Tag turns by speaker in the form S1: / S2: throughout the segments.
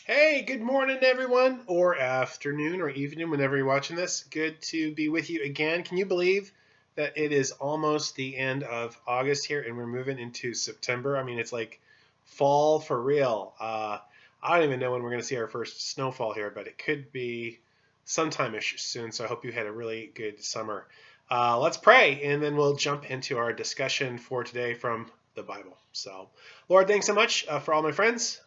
S1: Hey, good morning, everyone, or afternoon, or evening, whenever you're watching this. Good to be with you again. Can you believe that it is almost the end of August here and we're moving into September? I mean, it's like fall for real. I don't even know when we're going to see our first snowfall here, but it could be sometime-ish soon. So I hope you had a really good summer. Let's pray, and then we'll jump into our discussion for today from the Bible. So, Lord, thanks so much for all my friends.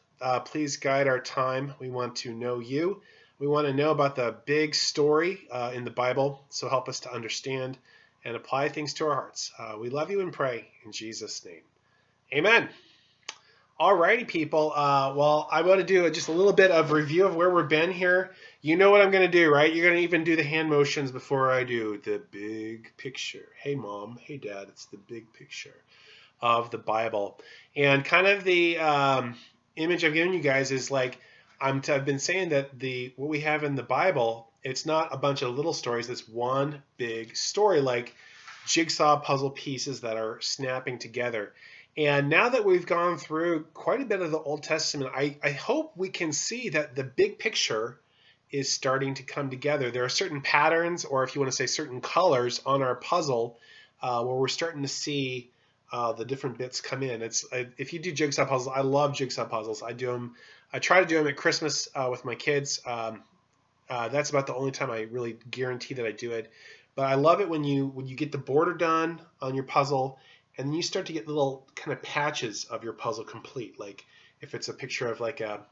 S1: Please guide our time. We want to know you. We want to know about the big story in the Bible, so help us to understand and apply things to our hearts. We love you and pray in Jesus' name. Amen. Alrighty, people. Well, I want to do just a little bit of review of where we've been here. You know what I'm going to do, right? You're going to even do the hand motions before I do the big picture. Hey, Mom. Hey, Dad. It's the big picture of the Bible. And kind of the image I've given you guys is like I've been saying that what we have in the Bible, it's not a bunch of little stories. It's one big story, like jigsaw puzzle pieces that are snapping together. And now that we've gone through quite a bit of the Old Testament, I hope we can see that the big picture is starting to come together. There are certain patterns, or if you want to say certain colors on our puzzle, where we're starting to see the different bits come in. If you do jigsaw puzzles, I love jigsaw puzzles. I do them. I try to do them at Christmas with my kids. That's about the only time I really guarantee that I do it. But I love it when you get the border done on your puzzle, and then you start to get little kind of patches of your puzzle complete. Like if it's a picture of like a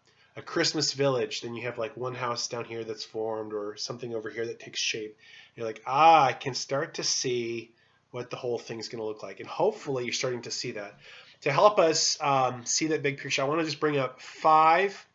S1: Christmas village, then you have like one house down here that's formed, or something over here that takes shape. You're like, I can start to see what the whole thing's going to look like. And hopefully you're starting to see that. To help us see that big picture, I want to just bring up 5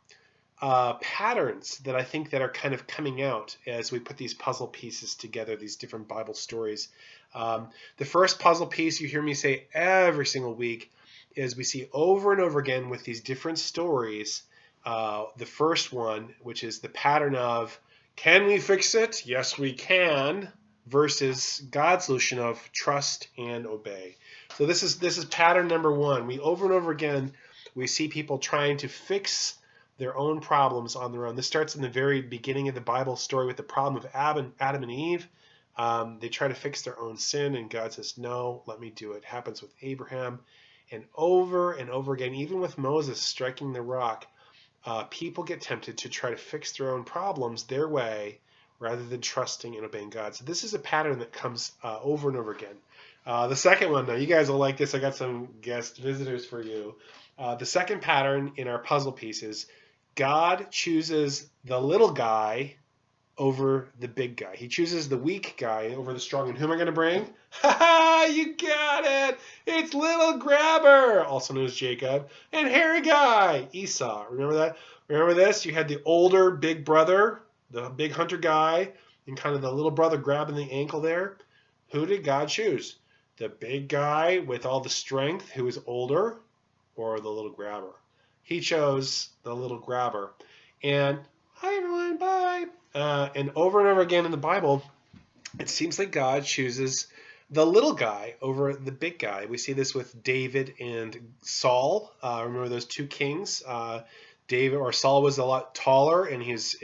S1: patterns that I think that are kind of coming out as we put these puzzle pieces together, these different Bible stories. The first puzzle piece you hear me say every single week is we see over and over again with these different stories. The first one, which is the pattern of, can we fix it? Yes, we can. Versus God's solution of trust and obey. So this is pattern number 1. We over and over again we see people trying to fix their own problems on their own. This starts in the very beginning of the Bible story with the problem of Adam and Eve. They try to fix their own sin, and God says, no, let me do it. It happens with Abraham, and over again, even with Moses striking the rock, people get tempted to try to fix their own problems their way, rather than trusting and obeying God. So this is a pattern that comes over and over again. The second one, now you guys will like this. I got some guest visitors for you. The second pattern in our puzzle piece is God chooses the little guy over the big guy. He chooses the weak guy over the strong. And who am I going to bring? Ha ha! You got it! It's little grabber, also known as Jacob, and hairy guy, Esau. Remember that? Remember this? You had the older big brother, the big hunter guy, and kind of the little brother grabbing the ankle there. Who did God choose? The big guy with all the strength, who is older, or the little grabber? He chose the little grabber. And hi everyone, bye. And over again in the Bible, it seems like God chooses the little guy over the big guy. We see this with David and Saul. Remember those 2 kings? Saul was a lot taller, and he's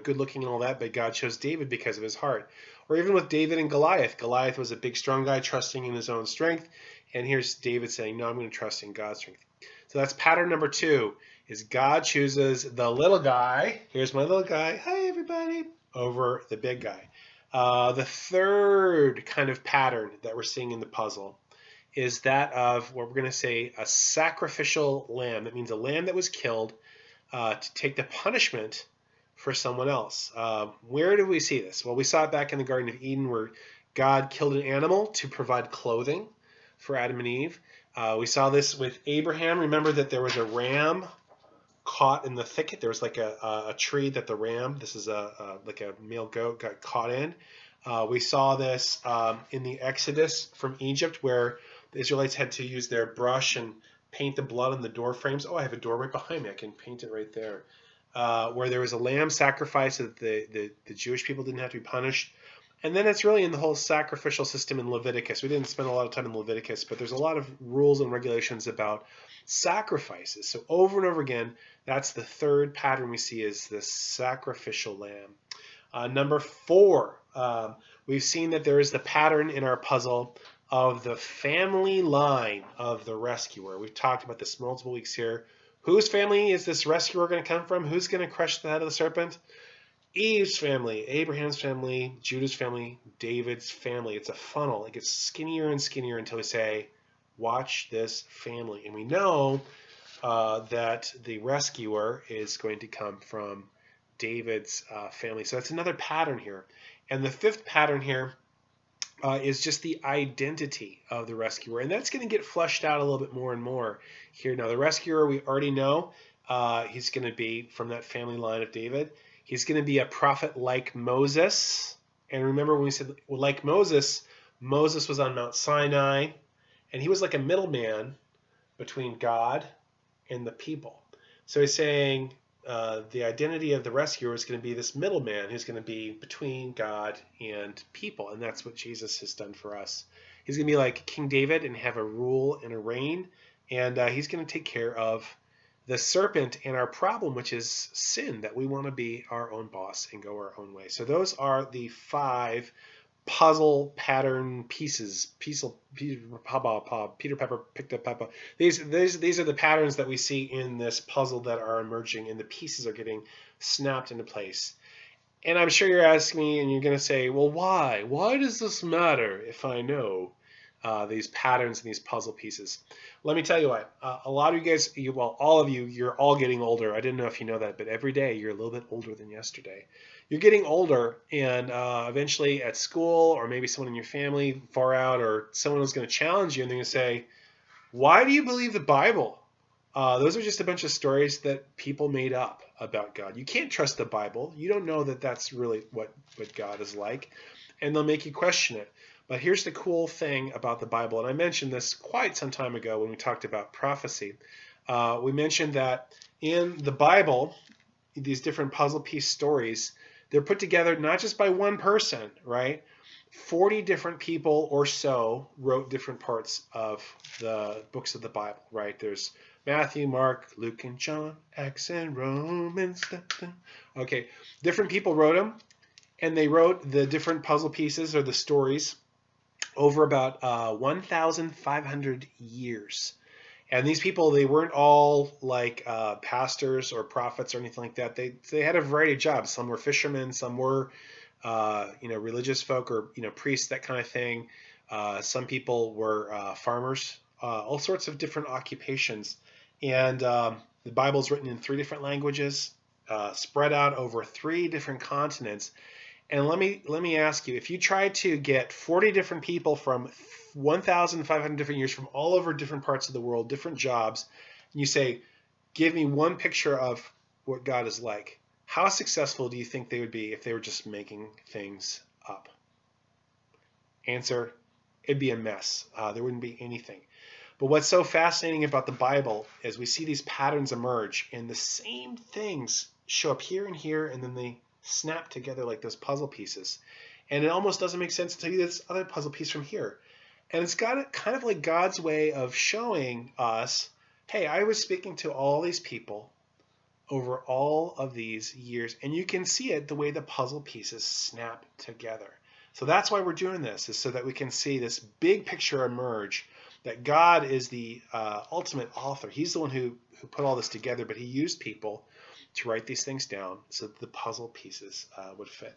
S1: good looking and all that, but God chose David because of his heart. Or even with David and Goliath. Goliath was a big, strong guy trusting in his own strength, and here's David saying, no, I'm going to trust in God's strength. So that's pattern number 2, is God chooses the little guy. Here's my little guy. Hi, everybody. Over the big guy. The third kind of pattern that we're seeing in the puzzle is that of what we're going to say a sacrificial lamb. That means a lamb that was killed to take the punishment for someone else. Where do we see this? Well, we saw it back in the Garden of Eden, where God killed an animal to provide clothing for Adam and Eve. We saw this with Abraham. Remember that there was a ram caught in the thicket. There was like a tree that the ram, this is like a male goat, got caught in. We saw this in the Exodus from Egypt, where the Israelites had to use their brush and paint the blood on the door frames. Oh, I have a door right behind me. I can paint it right there. Where there was a lamb sacrifice so that the Jewish people didn't have to be punished. And then it's really in the whole sacrificial system in Leviticus. We didn't spend a lot of time in Leviticus, but there's a lot of rules and regulations about sacrifices. So over and over again, that's the third pattern we see is the sacrificial lamb. Number 4, we've seen that there is the pattern in our puzzle of the family line of the rescuer. We've talked about this multiple weeks here. Whose family is this rescuer going to come from? Who's going to crush the head of the serpent? Eve's family, Abraham's family, Judah's family, David's family. It's a funnel. It gets skinnier and skinnier until we say, watch this family. And we know that the rescuer is going to come from David's family. So that's another pattern here. And the 5th pattern here is just the identity of the rescuer. And that's going to get fleshed out a little bit more and more here. Now, the rescuer, we already know he's going to be from that family line of David. He's going to be a prophet like Moses. And remember when we said, well, like Moses, Moses was on Mount Sinai, and he was like a middleman between God and the people. So he's saying the identity of the rescuer is going to be this middleman who's going to be between God and people. And that's what Jesus has done for us. He's going to be like King David and have a rule and a reign. And he's going to take care of the serpent and our problem, which is sin, that we want to be our own boss and go our own way. So those are the 5 puzzle pattern pieces. Peter Pepper picked up Peppa. These are the patterns that we see in this puzzle that are emerging, and the pieces are getting snapped into place. And I'm sure you're asking me, and you're going to say, well, why? Why does this matter if I know these patterns and these puzzle pieces? Let me tell you what, a lot of you guys, well, all of you, you're all getting older. I didn't know if you know that, but every day you're a little bit older than yesterday. You're getting older, and eventually at school, or maybe someone in your family far out, or someone who's going to challenge you, and they're going to say, why do you believe the Bible? Those are just a bunch of stories that people made up about God. You can't trust the Bible. You don't know that that's really what God is like, and they'll make you question it. But here's the cool thing about the Bible, and I mentioned this quite some time ago when we talked about prophecy. We mentioned that in the Bible, these different puzzle piece stories, they're put together not just by one person, right? 40 different people or so wrote different parts of the books of the Bible, right? There's Matthew, Mark, Luke, and John, Acts, and Romans. Okay, different people wrote them, and they wrote the different puzzle pieces or the stories over about 1,500 years. And these people, they weren't all like pastors or prophets or anything like that. They had a variety of jobs. Some were fishermen, some were religious folk or priests, that kind of thing. Some people were farmers, all sorts of different occupations. And the Bible's written in 3 different languages, spread out over 3 different continents. And let me ask you, if you try to get 40 different people from 1,500 different years from all over different parts of the world, different jobs, and you say, give me one picture of what God is like, how successful do you think they would be if they were just making things up? Answer, it'd be a mess. There wouldn't be anything. But what's so fascinating about the Bible is we see these patterns emerge, and the same things show up here and here, and then they snap together like those puzzle pieces. And it almost doesn't make sense until you get this other puzzle piece from here. And it's got kind of like God's way of showing us, hey, I was speaking to all these people over all of these years, and you can see it the way the puzzle pieces snap together. So that's why we're doing this, is so that we can see this big picture emerge, that God is the ultimate author. He's the one who put all this together, but he used people to write these things down so that the puzzle pieces would fit.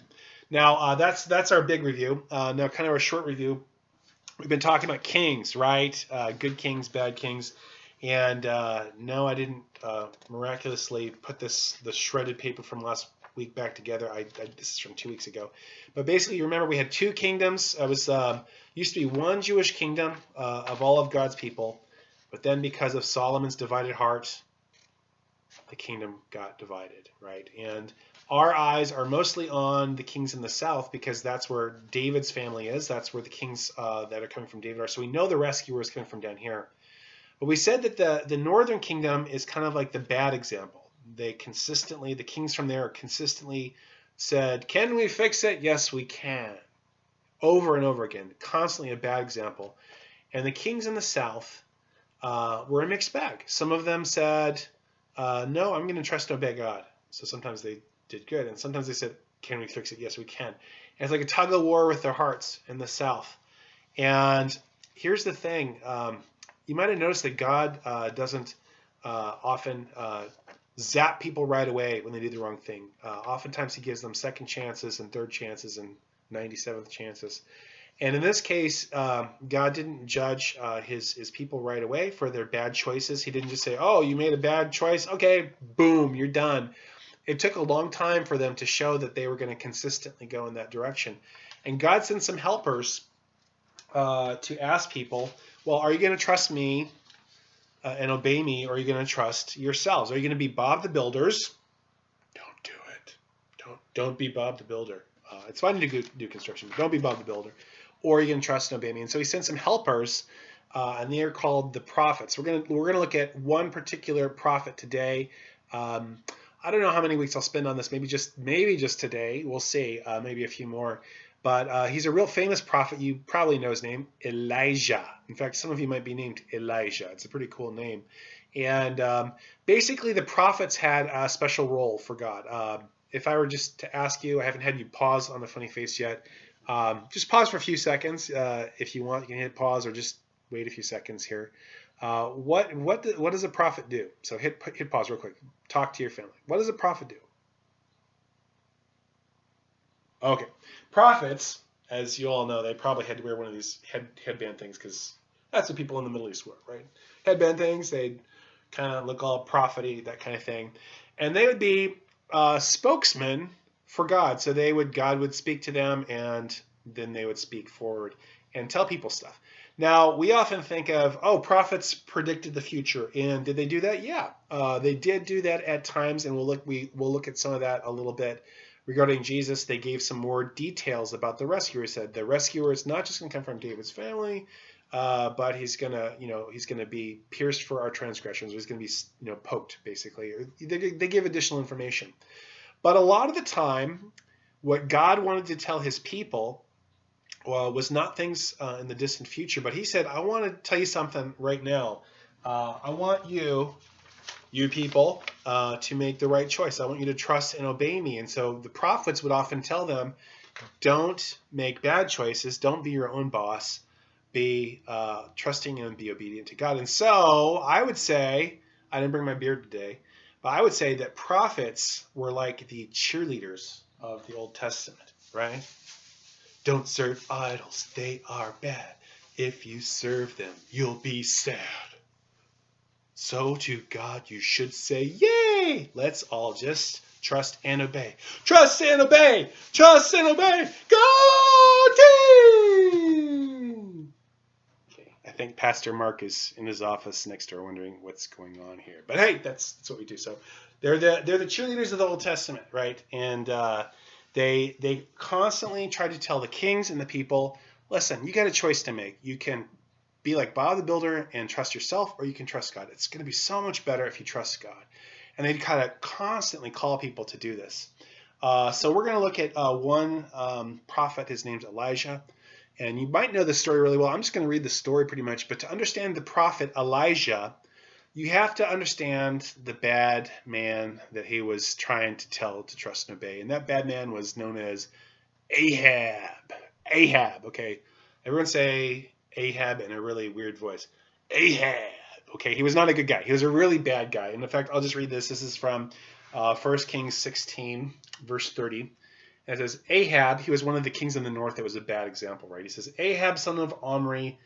S1: Now, that's our big review. Now, kind of a short review. We've been talking about kings, right? Good kings, bad kings. And no, I didn't miraculously put the shredded paper from last week back together. This is from 2 weeks ago. But basically, you remember we had 2 kingdoms. It was used to be one Jewish kingdom of all of God's people. But then because of Solomon's divided heart, the kingdom got divided, right? And our eyes are mostly on the kings in the south because that's where David's family is. That's where the kings that are coming from David are. So we know the rescuer is coming from down here. But we said that the northern kingdom is kind of like the bad example. The kings from there consistently said, can we fix it? Yes, we can. Over and over again, constantly a bad example. And the kings in the south were a mixed bag. Some of them said, no, I'm going to trust and obey God. So sometimes they did good, and sometimes they said, can we fix it? Yes, we can. And it's like a tug of war with their hearts in the South. And here's the thing. You might have noticed that God doesn't often zap people right away when they do the wrong thing. Oftentimes he gives them second chances and third chances and 97th chances. And in this case, God didn't judge his people right away for their bad choices. He didn't just say, oh, you made a bad choice. Okay, boom, you're done. It took a long time for them to show that they were going to consistently go in that direction. And God sent some helpers to ask people, well, are you going to trust me and obey me, or are you going to trust yourselves? Are you going to be Bob the Builders? Don't do it. Don't be Bob the Builder. It's fine to do construction, but don't be Bob the Builder. Or are you going to trust and obey me? And so he sent some helpers, and they are called the prophets. We're gonna look at one particular prophet today. I don't know how many weeks I'll spend on this. Maybe just today. We'll see. Maybe a few more. But he's a real famous prophet. You probably know his name, Elijah. In fact, some of you might be named Elijah. It's a pretty cool name. And basically, the prophets had a special role for God. If I were just to ask you, I haven't had you pause on the funny face yet. Just pause for a few seconds. If you want, you can hit pause or just wait a few seconds here. What does a prophet do? So hit pause real quick. Talk to your family. What does a prophet do? Okay. Prophets, as you all know, they probably had to wear one of these headband things because that's what people in the Middle East wear, right? Headband things, they'd kind of look all prophety, that kind of thing. And they would be spokesmen for God. So God would speak to them, and then they would speak forward and tell people stuff. Now, we often think of, oh, prophets predicted the future. And did they do that? Yeah, they did do that at times, and we'll look at some of that a little bit. Regarding Jesus, they gave some more details about the rescuer. He said the rescuer is not just going to come from David's family, but he's going to be pierced for our transgressions. He's going to be poked, basically. They give additional information. But a lot of the time, what God wanted to tell his people was not things in the distant future, but he said, I want to tell you something right now. I want you people to make the right choice. I want you to trust and obey me. And so the prophets would often tell them, don't make bad choices. Don't be your own boss. Be trusting and be obedient to God. And so I would say, I didn't bring my beard today, but I would say that prophets were like the cheerleaders of the Old Testament, right? Don't serve idols. They are bad. If you serve them, you'll be sad. So to God you should say, yay! Let's all just trust and obey. Trust and obey! Trust and obey! Go team! Okay, I think Pastor Mark is in his office next door wondering what's going on here. But hey, that's what we do. So they're the cheerleaders of the Old Testament, right? And they constantly try to tell the kings and the people, listen, you got a choice to make. You can be like Bob the Builder and trust yourself, or you can trust God. It's going to be so much better if you trust God. And they kind of constantly call people to do this. So we're going to look at one prophet. His name's Elijah. And you might know the story really well. I'm just going to read the story pretty much. But to understand the prophet Elijah, you have to understand the bad man that he was trying to tell to trust and obey. And that bad man was known as Ahab. Ahab, okay. Everyone say Ahab in a really weird voice. Ahab. Okay, he was not a good guy. He was a really bad guy. And in fact, I'll just read this. This is from 1 Kings 16, verse 30. And it says, Ahab, he was one of the kings in the north that was a bad example, right? He says, Ahab, son of Omri,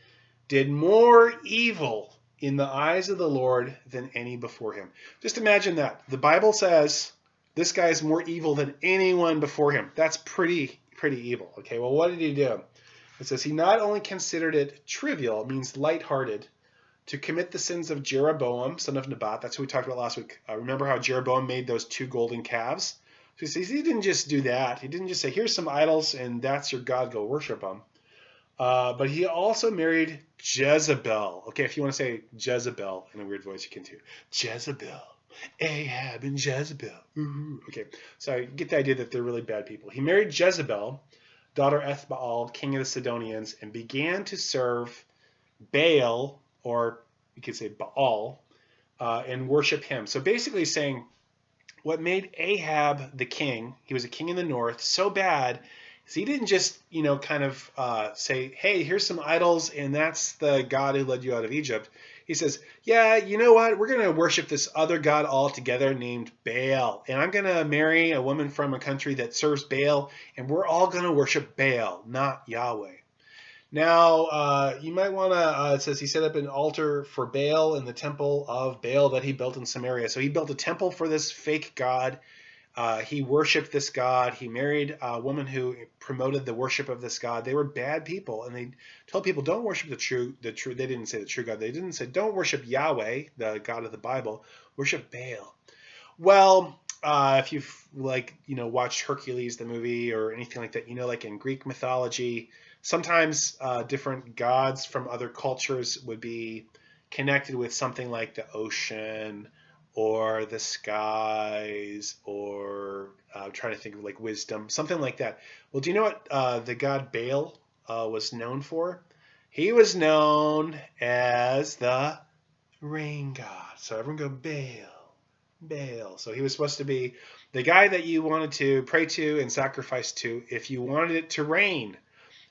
S1: did more evil in the eyes of the Lord than any before him. Just imagine that. The Bible says this guy is more evil than anyone before him. That's pretty evil. Okay, well, what did he do? It says he not only considered it trivial, it means lighthearted, to commit the sins of Jeroboam, son of Nebat. That's what we talked about last week. Remember how Jeroboam made those 2 golden calves? So he says he didn't just do that. He didn't just say, here's some idols and that's your God, go worship them. But he also married Jezebel. Okay, if you want to say Jezebel in a weird voice, you can too. Jezebel. Ahab and Jezebel. Ooh. Okay, so you get the idea that they're really bad people. He married Jezebel, daughter Ethbaal, king of the Sidonians, and began to serve Baal, or you could say Baal, and worship him. So basically saying what made Ahab the king, he was a king in the north, so bad is he didn't just, kind of say, hey, here's some idols and that's the God who led you out of Egypt. He says, yeah, you know what? We're going to worship this other God altogether named Baal. And I'm going to marry a woman from a country that serves Baal, and we're all going to worship Baal, not Yahweh. Now, you might want to, it says he set up an altar for Baal in the temple of Baal that he built in Samaria. So he built a temple for this fake god. He worshiped this god. He married a woman who promoted the worship of this god. They were bad people, and they told people, don't worship the true. They didn't say the true God. They didn't say, don't worship Yahweh, the God of the Bible. Worship Baal. Well, if you've watched Hercules the movie or anything like that, like in Greek mythology, sometimes different gods from other cultures would be connected with something like the ocean or the skies, or I'm trying to think of like wisdom, something like that. Well, do you know what the god Baal was known for? He was known as the rain god. So everyone go Baal. Baal. So he was supposed to be the guy that you wanted to pray to and sacrifice to if you wanted it to rain.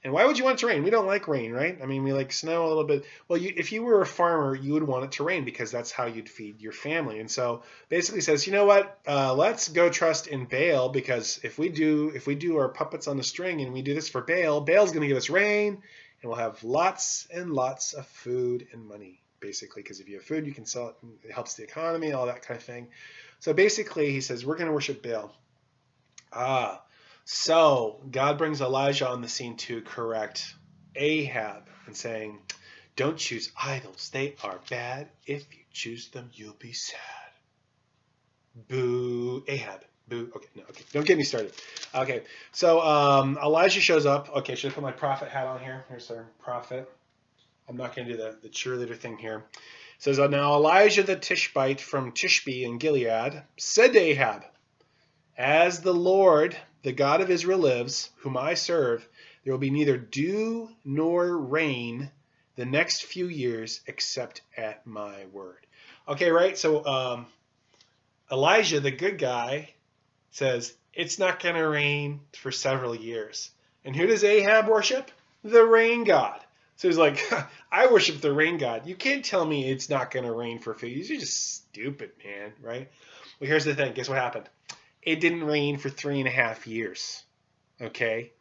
S1: And why would you want it to rain? We don't like rain, right? I mean, we like snow a little bit. Well, if you were a farmer, you would want it to rain because that's how you'd feed your family. And so basically says, you know what? Let's go trust in Baal, because if we do our puppets on the string and we do this for Baal, Baal's going to give us rain, and we'll have lots and lots of food and money, basically, because if you have food, you can sell it. And it helps the economy, all that kind of thing. So basically, he says, we're going to worship Baal. So God brings Elijah on the scene to correct Ahab and saying, don't choose idols. They are bad. If you choose them, you'll be sad. Boo, Ahab. Boo. Okay, no, okay. Don't get me started. Okay, so Elijah shows up. Okay, should I put my prophet hat on here? Here's our prophet. I'm not going to do the cheerleader thing here. It says, now Elijah the Tishbite from Tishbe in Gilead said to Ahab, as the Lord, the God of Israel lives, whom I serve, there will be neither dew nor rain the next few years except at my word. Okay, right? So Elijah, the good guy, says it's not going to rain for several years. And who does Ahab worship? The rain god. So he's like, I worship the rain god. You can't tell me it's not going to rain for a few years. You're just stupid, man, right? Well, here's the thing. Guess what happened? It didn't rain for 3.5 years, okay?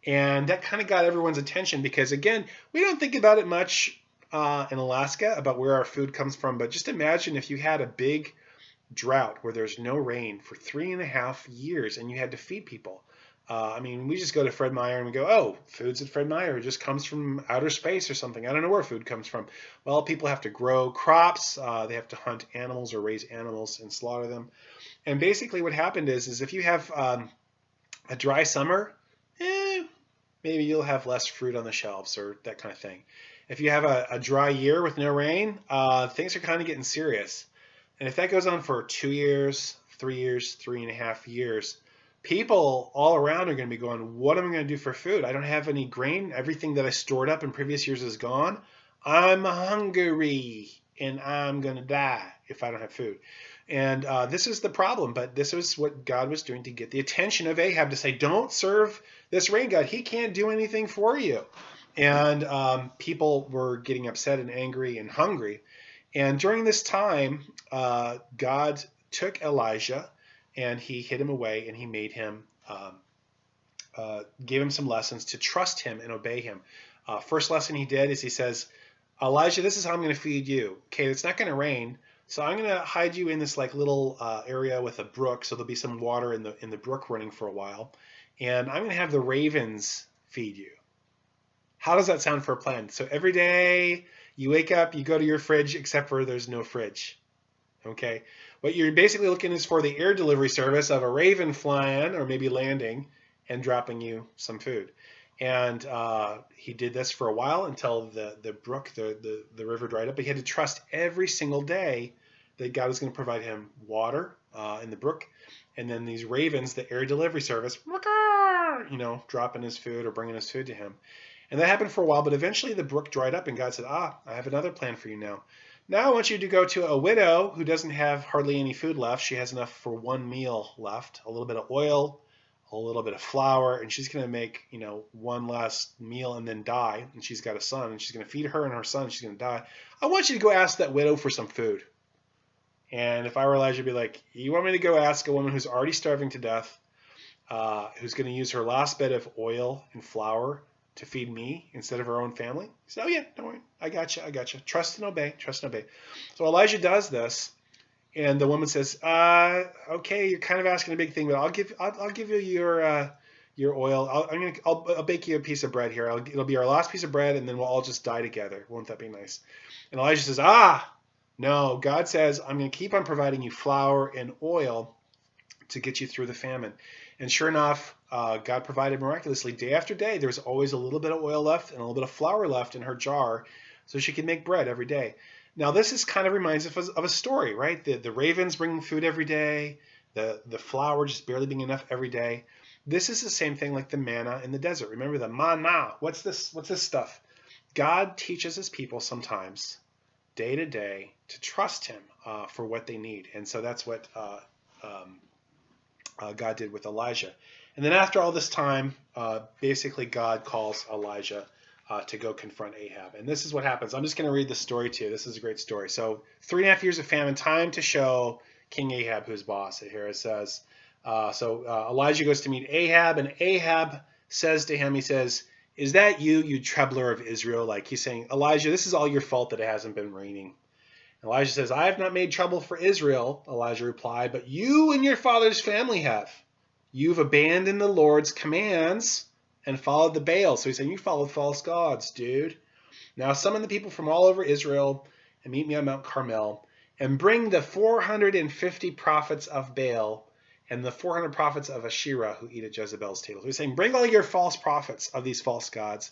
S1: And that kind of got everyone's attention because, again, we don't think about it much in Alaska about where our food comes from, but just imagine if you had a big drought where there's no rain for 3.5 years and you had to feed people. I mean, we just go to Fred Meyer and we go, oh, food's at Fred Meyer. It just comes from outer space or something. I don't know where food comes from. Well, people have to grow crops. They have to hunt animals or raise animals and slaughter them. And basically what happened is if you have a dry summer, maybe you'll have less fruit on the shelves or that kind of thing. If you have a dry year with no rain, things are kind of getting serious. And if that goes on for 2 years, 3 years, 3.5 years, people all around are going to be going, what am I going to do for food? I don't have any grain. Everything that I stored up in previous years is gone. I'm hungry and I'm going to die if I don't have food. And this is the problem, but this was what God was doing to get the attention of Ahab to say, don't serve this rain god. He can't do anything for you. And people were getting upset and angry and hungry. And during this time, God took Elijah and he hid him away and he made him, gave him some lessons to trust him and obey him. First lesson he did is he says, Elijah, this is how I'm going to feed you. Okay, it's not going to rain. So I'm going to hide you in this like little area with a brook, so there'll be some water in the brook running for a while, and I'm going to have the ravens feed you. How does that sound for a plan? So every day you wake up, you go to your fridge, except for there's no fridge. Okay, what you're basically looking is for the air delivery service of a raven flying or maybe landing and dropping you some food. And he did this for a while until the brook, the river dried up. But he had to trust every single day that God was going to provide him water in the brook. And then these ravens, the air delivery service, dropping his food or bringing his food to him. And that happened for a while, but eventually the brook dried up and God said, I have another plan for you now. Now I want you to go to a widow who doesn't have hardly any food left. She has enough for one meal left, a little bit of oil, a little bit of flour, and she's going to make, one last meal and then die. And she's got a son, and she's going to feed her and her son. She's going to die. I want you to go ask that widow for some food. And if I were Elijah, I'd be like, you want me to go ask a woman who's already starving to death, who's going to use her last bit of oil and flour to feed me instead of her own family? He said, oh yeah, don't worry. I got you. Trust and obey. So Elijah does this, and the woman says, okay, you're kind of asking a big thing, but I'll give you your oil. I'll bake you a piece of bread here. It'll be our last piece of bread, and then we'll all just die together. Won't that be nice? And Elijah says, no, God says, I'm going to keep on providing you flour and oil to get you through the famine. And sure enough, God provided miraculously. Day after day, there was always a little bit of oil left and a little bit of flour left in her jar so she could make bread every day. Now, this kind of reminds us of a story, right? The ravens bringing food every day, the flour just barely being enough every day. This is the same thing like the manna in the desert. Remember the manna. What's this stuff? God teaches his people sometimes, day to day, to trust him for what they need. And so that's what God did with Elijah. And then after all this time, basically God calls Elijah to go confront Ahab. And this is what happens. I'm just going to read the story to you. This is a great story. So 3.5 years of famine, time to show King Ahab who's boss. Here it says, Elijah goes to meet Ahab, and Ahab says to him, he says, is that you troubler of Israel? Like he's saying, Elijah, this is all your fault that it hasn't been raining. Elijah says, I have not made trouble for Israel, Elijah replied, but you and your father's family have. You've abandoned the Lord's commands and followed the Baal. So he's saying, you followed false gods, dude. Now summon the people from all over Israel and meet me on Mount Carmel, and bring the 450 prophets of Baal and the 400 prophets of Asherah who eat at Jezebel's table. So he's saying, bring all your false prophets of these false gods.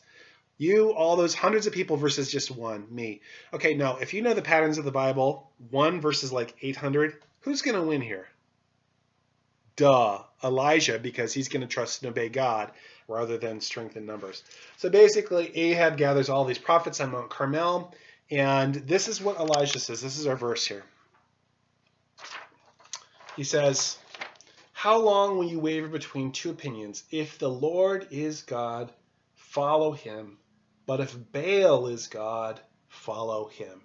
S1: You, all those hundreds of people versus just one, me. Okay, now, if you know the patterns of the Bible, 1 versus like 800, who's going to win here? Duh, Elijah, because he's going to trust and obey God rather than strength in numbers. So basically, Ahab gathers all these prophets on Mount Carmel, and this is what Elijah says. This is our verse here. He says, how long will you waver between two opinions? If the Lord is God, follow him. But if Baal is God, follow him.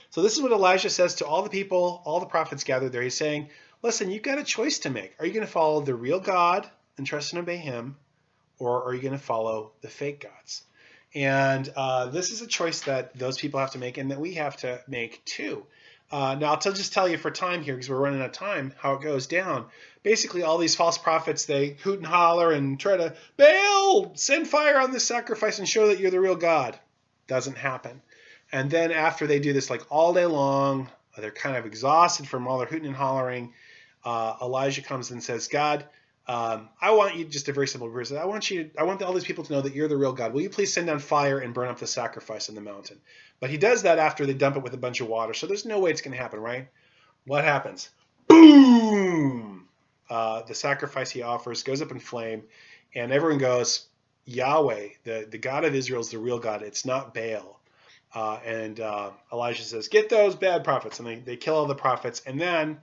S1: So this is what Elijah says to all the people, all the prophets gathered there. He's saying, listen, you've got a choice to make. Are you going to follow the real God and trust and obey him? Or are you going to follow the fake gods? And this is a choice that those people have to make and that we have to make too. Now, I'll just tell you for time here, because we're running out of time, how it goes down. Basically, all these false prophets, they hoot and holler and try to, Baal, send fire on this sacrifice and show that you're the real God. Doesn't happen. And then after they do this like all day long, they're kind of exhausted from all their hooting and hollering. Elijah comes and says, God, I want you, just a very simple verse. I want all these people to know that you're the real God. Will you please send down fire and burn up the sacrifice on the mountain? But he does that after they dump it with a bunch of water. So there's no way it's going to happen, right? What happens? Boom! The sacrifice he offers goes up in flame, and everyone goes, Yahweh, the God of Israel is the real God. It's not Baal. And Elijah says, get those bad prophets. And they kill all the prophets, and then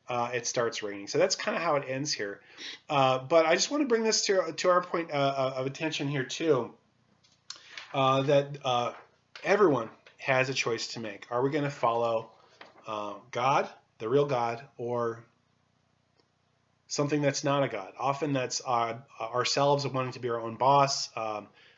S1: it starts raining. So that's kind of how it ends here. But I just want to bring this to our point of attention here too, that everyone has a choice to make. Are we going to follow God, the real God, or something that's not a God? Often that's ourselves wanting to be our own boss.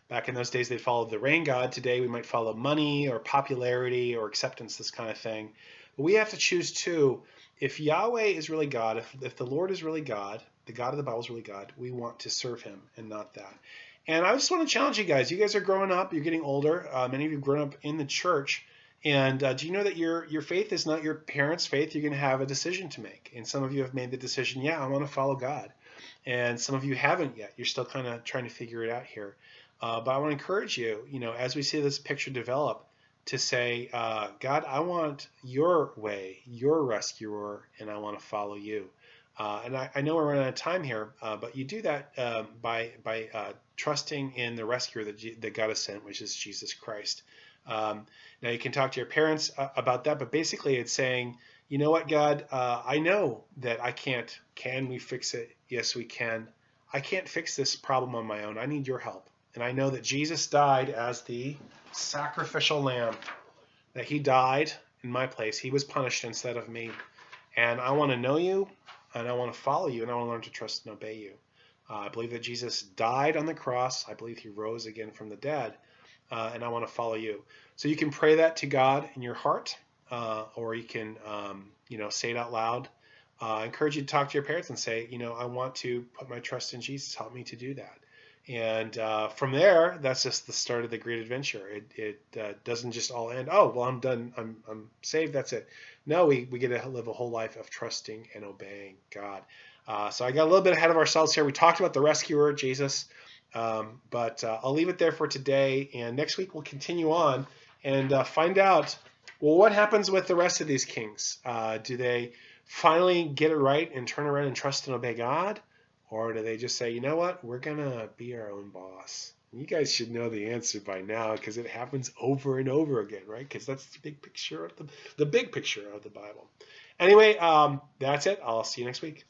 S1: Back in those days, they followed the rain god. Today, we might follow money or popularity or acceptance, this kind of thing. But we have to choose too. If Yahweh is really God, if the Lord is really God, the God of the Bible is really God, we want to serve him and not that. And I just want to challenge you guys. You guys are growing up. You're getting older. Many of you have grown up in the church. And do you know that your faith is not your parents' faith? You're going to have a decision to make. And some of you have made the decision, yeah, I want to follow God. And some of you haven't yet. You're still kind of trying to figure it out here. But I want to encourage you, as we see this picture develop, to say, God, I want your way, your rescuer, and I want to follow you. And I know we're running out of time here, but you do that by trusting in the rescuer that God has sent, which is Jesus Christ. Now you can talk to your parents about that, but basically it's saying, you know what, God, I know that I can't. Can we fix it? Yes, we can. I can't fix this problem on my own. I need your help. And I know that Jesus died as the sacrificial lamb, that he died in my place. He was punished instead of me. And I want to know you, and I want to follow you, and I want to learn to trust and obey you. I believe that Jesus died on the cross. I believe he rose again from the dead, and I want to follow you. So you can pray that to God in your heart, or you can, say it out loud. I encourage you to talk to your parents and say, I want to put my trust in Jesus. Help me to do that. And from there, that's just the start of the great adventure. It doesn't just all end. Oh, well, I'm done. I'm saved. That's it. No, we get to live a whole life of trusting and obeying God. So I got a little bit ahead of ourselves here. We talked about the rescuer, Jesus, but I'll leave it there for today. And next week we'll continue on and find out, well, what happens with the rest of these kings? Do they finally get it right and turn around and trust and obey God? Or do they just say, you know what, we're going to be our own boss? You guys should know the answer by now because it happens over and over again, right? Because that's the big picture of the big picture of the Bible. Anyway, that's it. I'll see you next week.